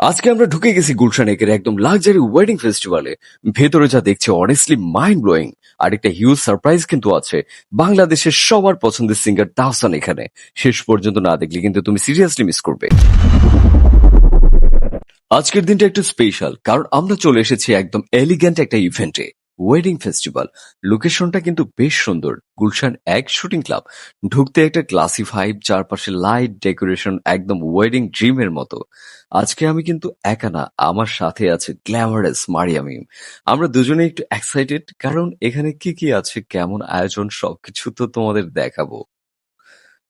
আজকে আমরা ঢুকে গেছি গুলশান একের একদম লাক্সারি ওয়েডিং ফেস্টিভ্যালে। ভেতরে যা দেখছি অনেস্টলি মাইন্ড ব্লোয়িং। আর একটা হিউজ সারপ্রাইজ কিন্তু আছে। বাংলাদেশের সবার পছন্দের সিঙ্গার তাহসান এখানে। শেষ পর্যন্ত না দেখলে কিন্তু তুমি সিরিয়াসলি মিস করবে। আজকের দিনটা একটু স্পেশাল, কারণ আমরা চলে এসেছি একদম এলিগ্যান্ট একটা ইভেন্টে। Wedding festival. লোকেশনটা কিন্তু বেশ সুন্দর। গুলশান এক শুটিং ক্লাব। ঢুকতে একটা ক্লাসি ভাইব, চারপাশে লাইট ডেকোরেশন, একদম ওয়েডিং ড্রিমের মতো। আজকে আমি কিন্তু একা না, আমার সাথে আছে গ্ল্যামারাস মারিয়ামিম। আমরা দুজনে একটু এক্সাইটেড, কারণ এখানে কি কি আছে, কেমন আয়োজন, সবকিছু তো তোমাদের দেখাবো।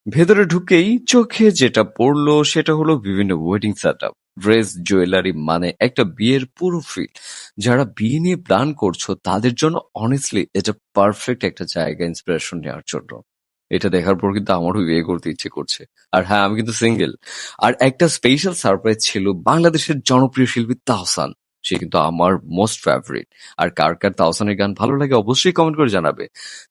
ভেতরে ঢুকেই চোখে যেটা পড়লো সেটা হলো বিভিন্ন ওয়েডিং সেটআপ, ড্রেস, জুয়েলারি, মানে একটা বিয়ের পুরো ফিল। যারা বিয়ে নিয়ে প্ল্যান করছো তাদের জন্য অনেস্টলি এটা পারফেক্ট একটা জায়গা ইন্সপিরেশন নেওয়ার জন্য। এটা দেখার পর কিন্তু আমারও বিয়ে করতে ইচ্ছে করছে। আর হ্যাঁ, আমি কিন্তু সিঙ্গেল। আর একটা স্পেশাল সারপ্রাইজ ছিল বাংলাদেশের জনপ্রিয় শিল্পী তাহসান। সে কিন্তু আমার মোস্ট ফেভারিট। আর কার কার তাহসানের গান ভালো লাগে অবশ্যই কমেন্ট করে জানাবে।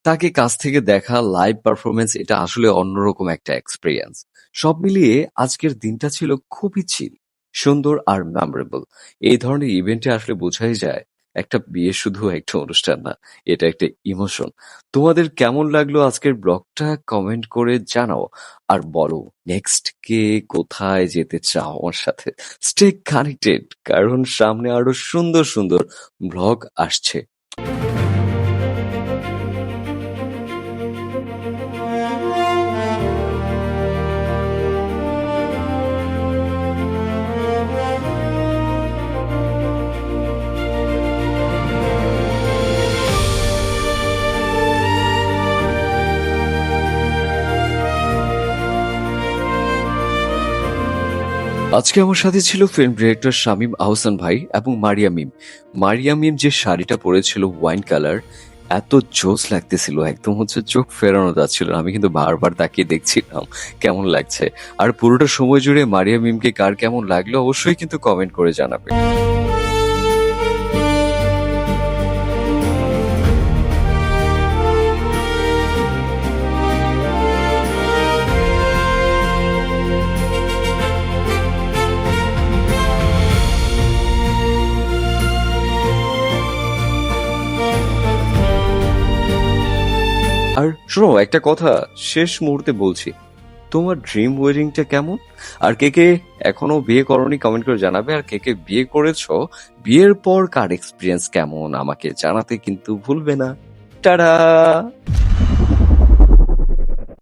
তাকে কাছ থেকে দেখা লাইভ পারফরমেন্স, এটা আসলে অন্যরকম একটা এক্সপিরিয়েন্স। সব মিলিয়ে আজকের দিনটা ছিল খুবই চিল, সুন্দর আর মেমোরেবল। এই ধরনের ইভেন্টে আসলে বোঝাই যায় একটা বিয়ে শুধু একটা অনুষ্ঠান না, এটা একটা ইমোশন। তোমাদের কেমন লাগলো আজকের ব্লগটা কমেন্ট করে জানাও। আর বলো নেক্সট কে কোথায় যেতে চাও আমার সাথে। স্টে কানেক্টেড, কারণ সামনে আরো সুন্দর সুন্দর ব্লগ আসছে। আজকে আমার সাথে ছিল ফিল্ম ডিরেক্টর শামীম আহসান ভাই এবং মারিয়া মিম। মারিয়া মিম যে শাড়িটা পরেছিল ওয়াইন কালার, এত জোস লাগতেছিল, একদম হচ্ছে চোখ ফেরানো যাচ্ছিল না। আমি কিন্তু বারবার তাকিয়ে দেখছিলাম কেমন লাগছে। আর পুরোটা সময় জুড়ে মারিয়া মিমকে কার কেমন লাগলো অবশ্যই কিন্তু কমেন্ট করে জানাবে। আর শোনো একটা কথা, শেষ মুহূর্তে বলছি, তোমার ড্রিম ওয়েডিংটা কেমন? আর কে কে এখনো বিয়ে করনি কমেন্ট করে জানাবে। আর কে কে বিয়ে করেছো, বিয়ের পর কার এক্সপিরিয়েন্স কেমন আমাকে জানাতে কিন্তু ভুলবে না। টাটা।